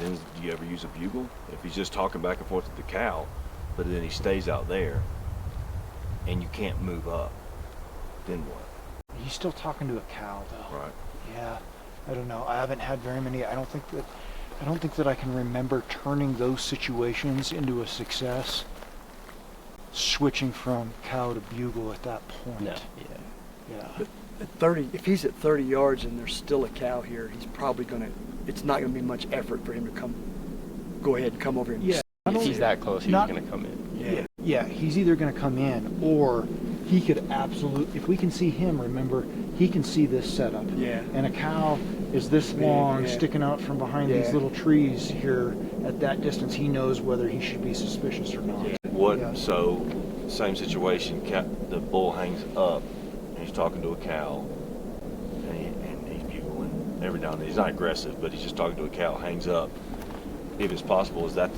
Then do you ever use a bugle? If he's just talking back and forth with the cow, but then he stays out there and you can't move up, then what? He's still talking to a cow though. Right. Yeah, I don't know. I haven't had very many. I don't think that I can remember turning those situations into a success, switching from cow to bugle at that point. No. Yeah. But at 30, if he's at 30 yards and there's still a cow here, he's probably it's not gonna be much effort for him to go ahead and come over here. Yeah. If he's that close, he's going to come in. Yeah, he's either going to come in, or he could absolutely, if we can see him, remember, he can see this setup. Yeah. And a cow is this long, sticking out from behind these little trees here. At that distance, he knows whether he should be suspicious or not. What? So, same situation. The bull hangs up, and he's talking to a cow, and he's bugling every now and then. He's not aggressive, but he's just talking to a cow. Hangs up. If it's possible, is that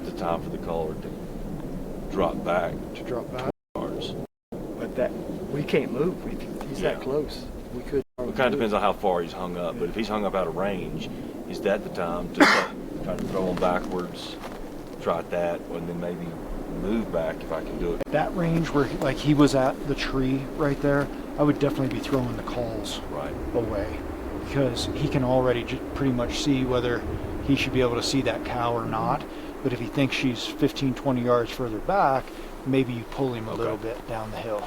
the time for the caller to drop back? To drop back. Yards. But we can't move. He's that close. We could. It kind of depends on how far he's hung up. But if he's hung up out of range, is that the time to start trying to throw him backwards? Try that, and then maybe move back if I can do it. That range where like he was at the tree right there, I would definitely be throwing the calls away, because he can already pretty much see whether he should be able to see that cow or not. But if he thinks she's 15, 20 yards further back, maybe you pull him a little bit down the hill.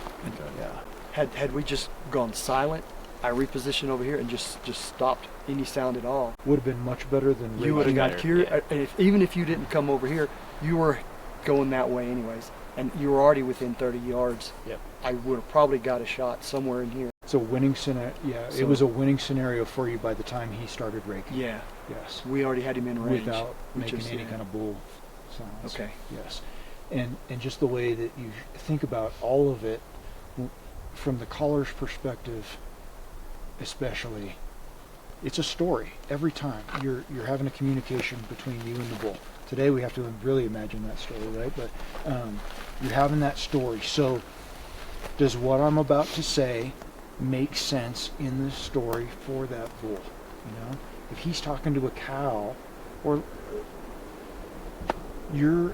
Yeah. Had we just gone silent, I repositioned over here and just stopped any sound at all, would have been much better than you would have got curious. Even if you didn't come over here, you were going that way anyways, and you were already within 30 yards. Yep. I would have probably got a shot somewhere in here. It's a winning scenario. Yeah, it was a winning scenario for you by the time he started raking. Yeah. Yes. We already had him in range. Without making any kind of bull sounds. Okay. Yes. And just the way that you think about all of it, from the caller's perspective especially, it's a story. Every time you're having a communication between you and the bull. Today we have to really imagine that story, right? But you're having that story. So does what I'm about to say make sense in the story for that bull? You know, if he's talking to a cow, or you're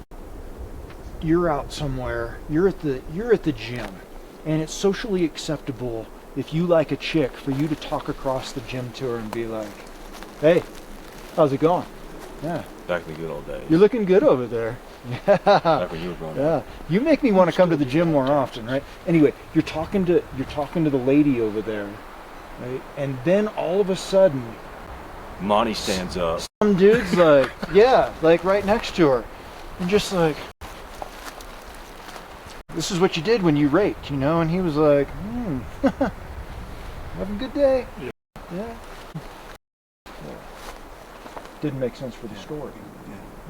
out somewhere, you're at the gym, and it's socially acceptable if you like a chick for you to talk across the gym to her and be like, "Hey, how's it going? Yeah, Back in the good old days. you're looking good over there." Yeah. Back when you were growing up. You make me want to come to the gym more often, right? Anyway, you're talking to the lady over there, right? And then all of a sudden, Monty stands up. some dude's like, like right next to her, and just like, "This is what you did when you raked, you know?" And he was like, "Have a good day." Yeah. Didn't make sense for the story.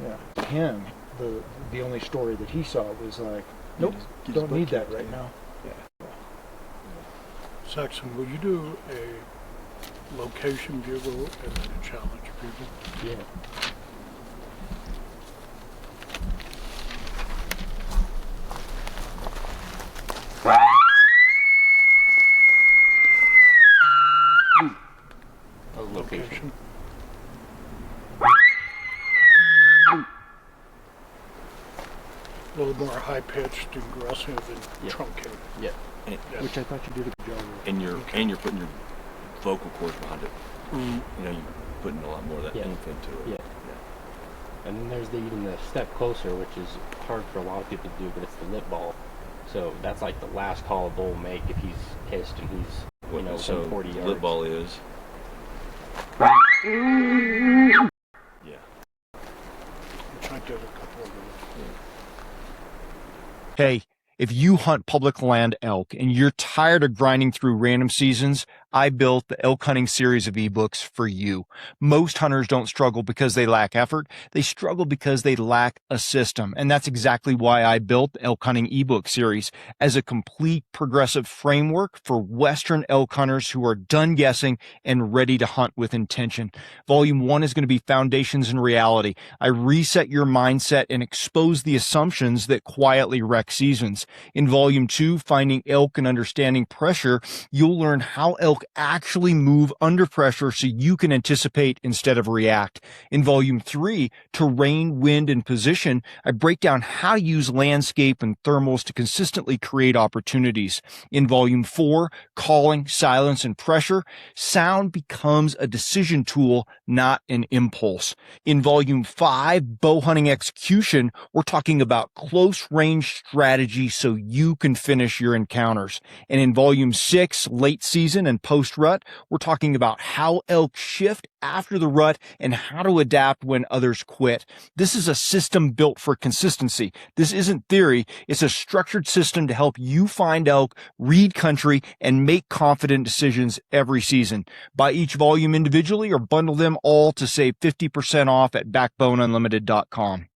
Yeah. Him, the only story that he saw was like, "Nope, don't need that right now." Saxon, will you do a location bugle and then a challenge bugle? Yeah. Location. A little more high-pitched, aggressive, and truncated. Yeah. Which I thought you did a good job with. And you're putting your vocal cords behind it. You know, you're putting a lot more of that oomph into it. Yeah. And then there's even the step closer, which is hard for a lot of people to do, but it's the lip ball. So that's like the last call a bull will make if he's pissed and he's, you know, So 40 yards. lip ball is. Yeah. Which I did a couple of those. Hey, if you hunt public land elk and you're tired of grinding through random seasons, I built the elk hunting series of ebooks for you. Most hunters don't struggle because they lack effort. They struggle because they lack a system. And that's exactly why I built the elk hunting ebook series as a complete progressive framework for Western elk hunters who are done guessing and ready to hunt with intention. Volume 1 is going to be Foundations and Reality. I reset your mindset and expose the assumptions that quietly wreck seasons. In Volume 2, Finding Elk and Understanding Pressure, you'll learn how elk actually move under pressure so you can anticipate instead of react. In volume 3, terrain, wind, and position, I break down how to use landscape and thermals to consistently create opportunities. In volume 4, calling, silence, and pressure, sound becomes a decision tool, not an impulse. In volume 5, bow hunting execution, we're talking about close range strategy so you can finish your encounters. And in volume 6, late season and post rut, we're talking about how elk shift after the rut and how to adapt when others quit. This is a system built for consistency. This isn't theory. It's a structured system to help you find elk, read country, and make confident decisions every season. Buy each volume individually or bundle them all to save 50% off at backboneunlimited.com.